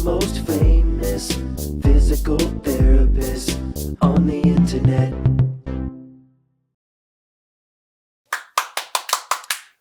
most famous physical therapist on the internet.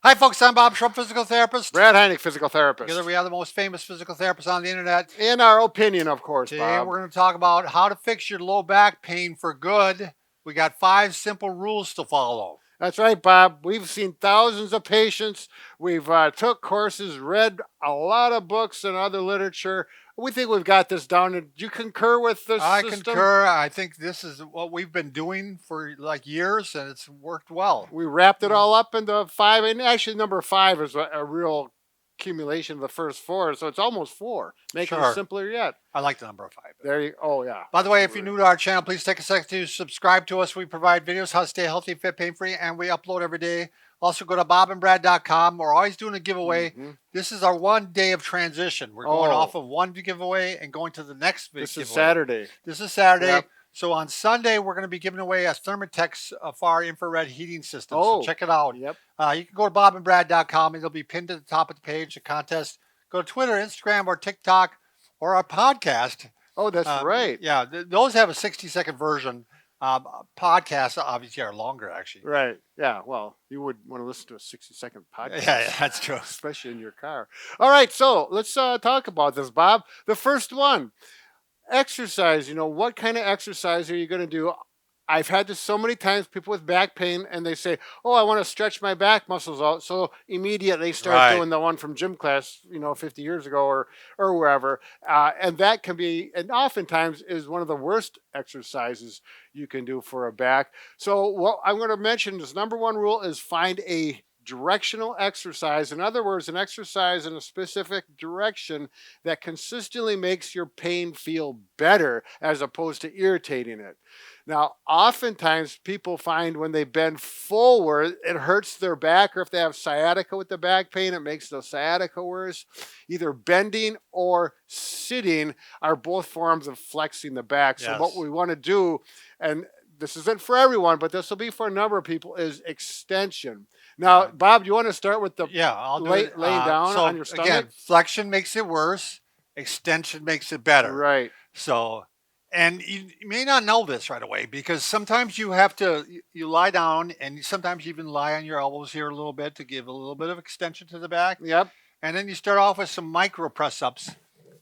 Hi, folks. I'm Bob Shrum, physical therapist. Brad Heineck, physical therapist. Together, we are the most famous physical therapists on the internet. In our opinion, of course, Today, Bob. we're going to talk about how to fix your low back pain for good. We got 5 simple rules to follow. That's right, Bob. We've seen thousands of patients. We've took courses, read a lot of books and other literature. We think we've got this down. Do you concur with this I system? concur. I think this is what we've been doing for like years, and it's worked well. We wrapped it all up into 5, and actually number 5 is a real accumulation of the first 4, so it's almost 4, making it simpler yet. I like the number 5. There you. Oh yeah. By the way, if you're new to our channel, please take a second to subscribe to us. We provide videos how to stay healthy, fit, pain-free, and we upload every day. Also, go to bobandbrad.com. We're always doing a giveaway. This is our 1 day of transition. We're going off of one giveaway and going to the next giveaway. This is Saturday. This is Saturday. Yep. So on Sunday, we're going to be giving away a Thermatex far infrared heating system. Oh, so check it out. Yep. You can go to bobandbrad.com. It'll be pinned to the top of the page, the contest. Go to Twitter, Instagram, or TikTok, or our podcast. Oh, that's right. Yeah, those have a 60-second version. Podcasts obviously are longer, actually. Right. Yeah. Well, you would want to listen to a 60-second podcast. Yeah, that's true. Especially in your car. All right. So let's talk about this, Bob. The first one, exercise. You know, what kind of exercise are you going to do? I've had this so many times, people with back pain, and they say, oh, I want to stretch my back muscles out. So immediately they start doing the one from gym class, 50 years ago or wherever. And that can be, and oftentimes is one of the worst exercises you can do for a back. So what I'm going to mention is number 1 rule is find a directional exercise. In other words, an exercise in a specific direction that consistently makes your pain feel better as opposed to irritating it. Now, oftentimes people find when they bend forward, it hurts their back, or if they have sciatica with the back pain, it makes the sciatica worse. Either bending or sitting are both forms of flexing the back. So what we want to do, and this isn't for everyone, but this will be for a number of people, is extension. Now, Bob, do you want to start with the I'll do it. laying down on your stomach? Again, flexion makes it worse. Extension makes it better. Right. So, and you may not know this right away because sometimes you have to, you lie down and sometimes you even lie on your elbows here a little bit to give a little bit of extension to the back. Yep. And then you start off with some micro press-ups,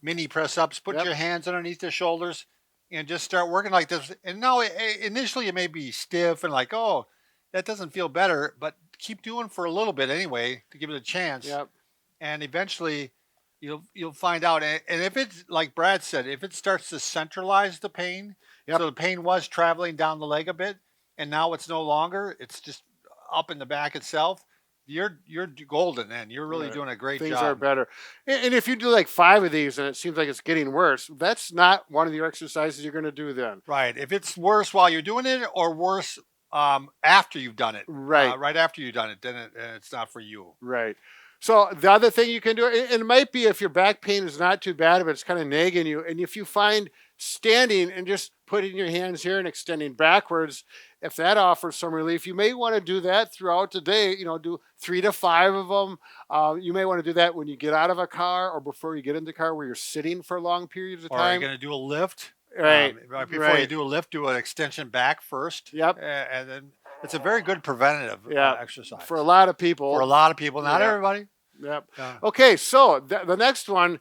mini press-ups. Put your hands underneath the shoulders and just start working like this. And now, initially it may be stiff and like, oh, that doesn't feel better, but keep doing for a little bit anyway to give it a chance. Yep. And eventually you'll find out. And if it's like Brad said, if it starts to centralize the pain, so the pain was traveling down the leg a bit, and now it's no longer, it's just up in the back itself, you're golden then. You're really doing a great job. Things are better. And if you do like 5 of these and it seems like it's getting worse, that's not one of your exercises you're going to do then. Right. If it's worse while you're doing it or worse after you've done it, right after you've done it, then it's not for you. Right. So the other thing you can do, and it might be if your back pain is not too bad, but it's kind of nagging you, and if you find standing and just putting your hands here and extending backwards, if that offers some relief, you may want to do that throughout the day. Do 3 to 5 of them. You may want to do that when you get out of a car or before you get in the car where you're sitting for long periods of time. Or are you going to do a lift? Right. Before you do a lift, do an extension back first. Yep. And then it's a very good preventative exercise. For a lot of people. For a lot of people, not everybody. Yep. Okay, so the next one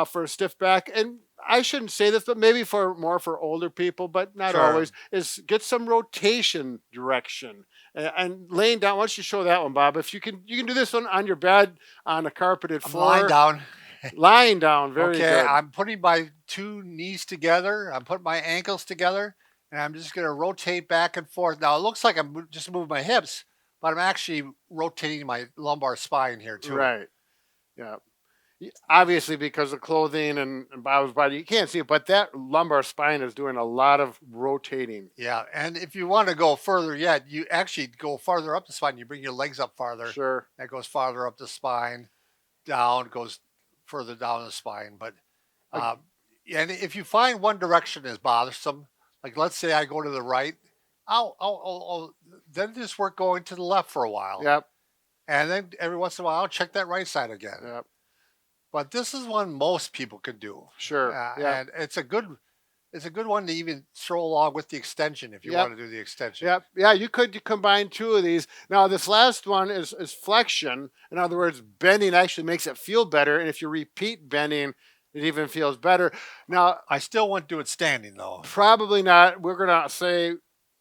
for a stiff back, and I shouldn't say this, but maybe more for older people, but not always, is get some rotation direction. And laying down, why don't you show that one, Bob? If you can do this one on your bed, on a carpeted floor. Lying down. Lying down, very good. Okay, I'm putting my 2 knees together. I'm putting my ankles together, and I'm just going to rotate back and forth. Now, it looks like I'm just moving my hips, but I'm actually rotating my lumbar spine here, too. Right. Yeah. Obviously, because of clothing and Bob's body, you can't see it, but that lumbar spine is doing a lot of rotating. Yeah, and if you want to go further yet, you actually go farther up the spine. You bring your legs up farther. Sure. That goes farther up the spine, down, goes further down the spine. But and if you find one direction is bothersome, like let's say I go to the right, I'll then just work going to the left for a while. Yep. And then every once in a while, I'll check that right side again. Yep. But this is one most people could do. Sure. Yeah. And it's a good one to even throw along with the extension if you Yep. want to do the extension. Yep. Yeah, you could combine two of these. Now, this last one is flexion. In other words, bending actually makes it feel better. And if you repeat bending, it even feels better. Now, I still wouldn't do it standing though. probably not. We're going to say,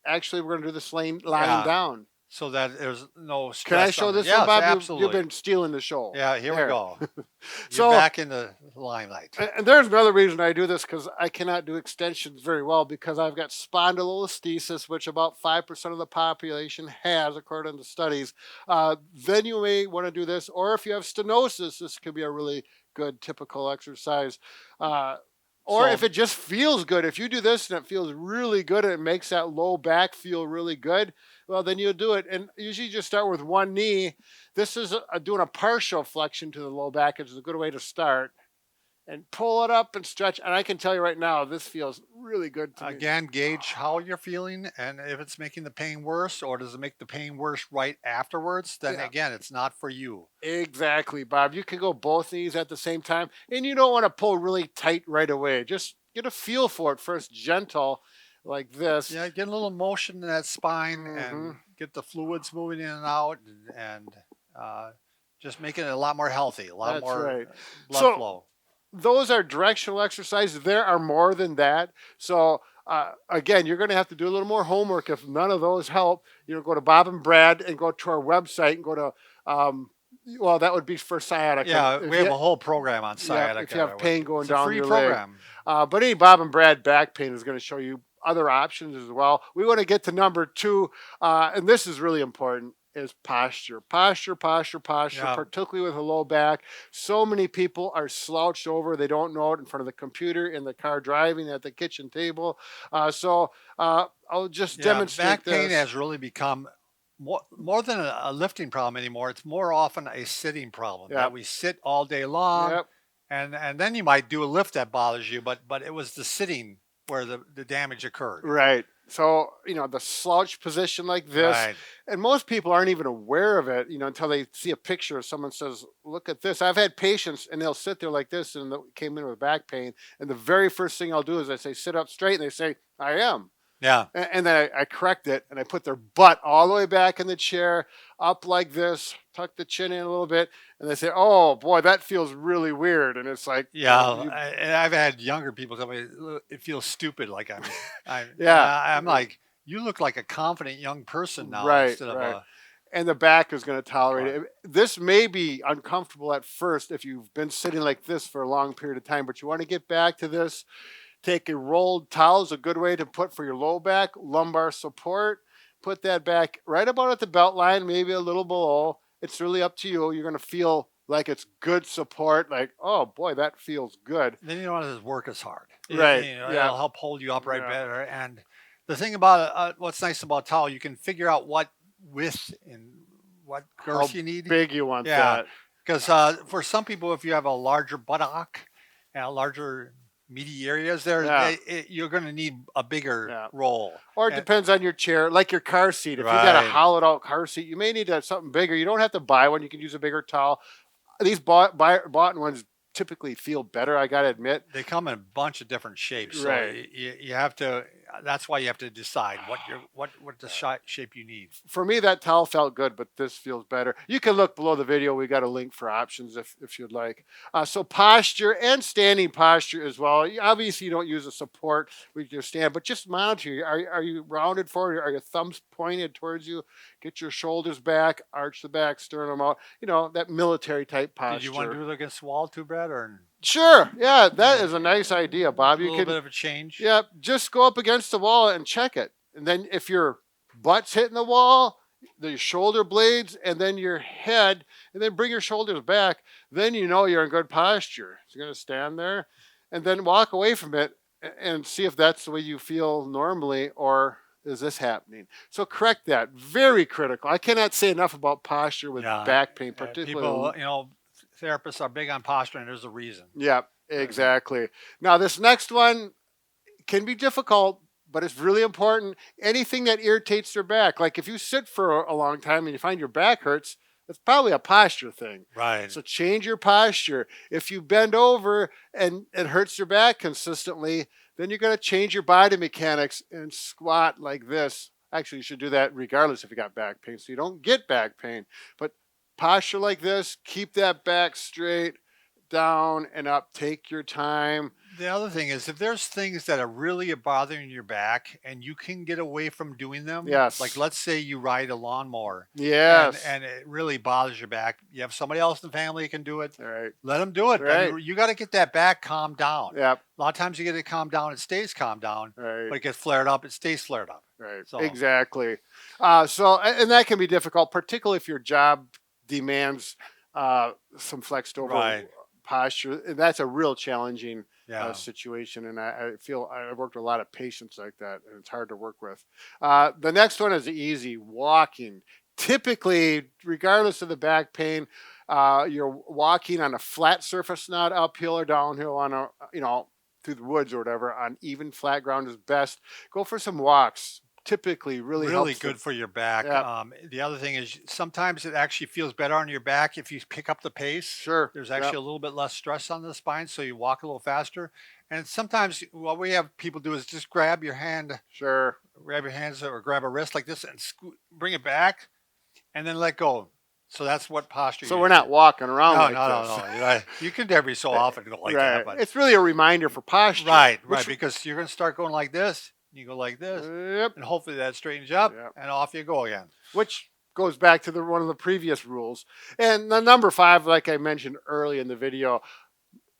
actually, we're going to do this lying Yeah. down. So that there's no stress. Can I show on it. this Yes, one, Bob? absolutely. You've been stealing the show. Yeah, here There. we go. You're So- back in the limelight. And there's another reason I do this, because I cannot do extensions very well because I've got spondylolisthesis, which about 5% of the population has, according to studies. Then you may want to do this, or if you have stenosis, this could be a really good typical exercise. Or So- if it just feels good, if you do this and it feels really good and it makes that low back feel really good, well, then you'll do it. And usually you just start with one knee. This is doing a partial flexion to the low back. It's a good way to start. And pull it up and stretch. And I can tell you right now, this feels really good to me. Again, gauge how you're feeling, and if it's making the pain worse, or does it make the pain worse right afterwards, then Yeah. again, it's not for you. Exactly, Bob. You can go both knees at the same time. And you don't want to pull really tight right away. Just get a feel for it first, gentle, like this. Yeah, get a little motion in that spine Mhm. and get the fluids moving in and out, and just making it a lot more healthy, a lot That's more right. blood So- flow. Those are directional exercises. There are more than that. So again, you're going to have to do a little more homework if none of those help. Go to Bob and Brad and go to our website and go to well, that would be for sciatica. Yeah, If we you- have a whole program on sciatica. if you have pain going it's a down free your leg. program. But any Bob and Brad back pain is going to show you other options as well. We want to get to number 2, and this is really important, is posture. Posture, Yeah. particularly with a low back. So many people are slouched over. They don't know it in front of the computer, in the car driving, at the kitchen table. So I'll just demonstrate back pain this. has really become more than a lifting problem anymore. It's more often a sitting problem. Yep. That we sit all day long, Yep. and then you might do a lift that bothers you, but it was the sitting where the damage occurred. Right. So, the slouch position like this. Right. And most people aren't even aware of it, until they see a picture of someone says, look at this. I've had patients and they'll sit there like this and they came in with back pain. And the very first thing I'll do is I say, sit up straight. And they say, I am. Yeah. And then I correct it and I put their butt all the way back in the chair, up like this, tuck the chin in a little bit. And they say, oh boy, that feels really weird. And it's like, Yeah, you- and I've had younger people tell me "Look, it feels stupid. Like Yeah. I'm like, you look like a confident young person now Right, instead of right. And the back is going to tolerate it. This may be uncomfortable at first if you've been sitting like this for a long period of time, but you want to get back to this. Take a rolled towel is a good way to put for your low back, lumbar support. Put that back right about at the belt line, maybe a little below. It's really up to you. You're going to feel like it's good support. Like, oh boy, that feels good. Then you don't have to work as hard. Right, Yeah. yeah. It'll help hold you upright Yeah. better. And the thing about what's nice about towel, you can figure out what width and what girth How you need. big you want Yeah. that. Because for some people, if you have a larger buttock and a larger meaty areas there, Yeah. you're going to need a bigger Yeah. roll. Or it And- depends on your chair, like your car seat. If you got a Right. hollowed out car seat, you may need something bigger. You don't have to buy one. You can use a bigger towel. These bought ones typically feel better, I got to admit. They come in a bunch of different shapes, so Right. you have to. That's why you have to decide what the shape you need. For me, that towel felt good, but this feels better. You can look below the video. We got a link for options if you'd like. So posture and standing posture as well. Obviously, you don't use a support with your stand, but just monitor. Are you rounded forward? Are your thumbs pointed towards you? Get your shoulders back, arch the back, sternum out. That military type posture. Did you want to do it against the wall too, Brad, or Sure. Yeah, that is a nice idea, Bob. a You little can bit of a change? Yeah, just go up against the wall and check it. And then if your butt's hitting the wall, the shoulder blades, and then your head, and then bring your shoulders back, then you know you're in good posture. So you're going to stand there and then walk away from it and see if that's the way you feel normally, or is this happening? So correct that. Very critical. I cannot say enough about posture with Yeah. back pain, People, particularly. therapists are big on posture, and there's a reason. Yeah, exactly. Now, this next one can be difficult, but it's really important. Anything that irritates your back, like if you sit for a long time and you find your back hurts, It's probably a posture thing. Right. So change your posture. If you bend over and it hurts your back consistently, then you're going to change your body mechanics and squat like this. Actually, you should do that regardless if you got back pain, so you don't get back pain. But posture like this, keep that back straight, down and up. Take your time. The other thing is, if there's things that are really bothering your back and you can get away from doing them, Yes. like let's say you ride a lawnmower Yes. and it really bothers your back. You have somebody else in the family who can do it. All right. Let them do it. Right. You got to get that back calmed down. Yep. A lot of times you get it calmed down, it stays calmed down. Right. But it gets flared up, it stays flared up. Right. So- Exactly. And that can be difficult, particularly if your job demands some flexed over Right. posture. And that's a real challenging Yeah. situation. And I feel I've worked with a lot of patients like that, and it's hard to work with. The next one is easy, walking. Typically, regardless of the back pain, you're walking on a flat surface, not uphill or downhill on a, through the woods or whatever, on even flat ground is best. Go for some walks. Typically really helps good for your back. Yeah. The other thing is sometimes it actually feels better on your back if you pick up the pace. Sure. There's actually a little bit less stress on the spine, so you walk a little faster. And sometimes what we have people do is just grab your hand, Sure. grab your hands or grab a wrist like this and bring it back and then let go. So that's what posture So you we're do. not walking around like No. this. You're right. You can every so often go like Right. that. But It's really a reminder for posture. right, which- because you're going to start going like this. You go like this. Yep. And hopefully that straightens you up, Yep. and off you go again. Which goes back to one of the previous rules. And the number 5, like I mentioned early in the video,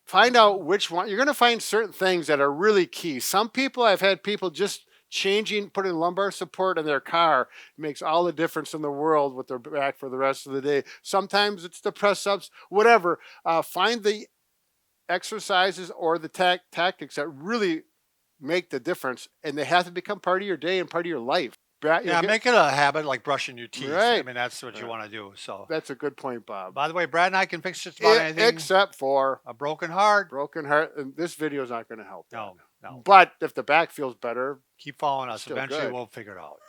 find out which one. You're going to find certain things that are really key. Some people, I've had people just putting lumbar support in their car makes all the difference in the world with their back for the rest of the day. Sometimes it's the press ups, whatever. Find the exercises or the tactics that really make the difference, and they have to become part of your day and part of your life. Yeah, make it a habit like brushing your teeth. I Right. mean, that's what you want to do. So, That's a good point, Bob. by the way, Brad and I can fix just about anything. Except for A broken heart. broken heart, and this video is not going to help. No. But if the back feels better, Keep following us. Still Eventually, good. we'll figure it out.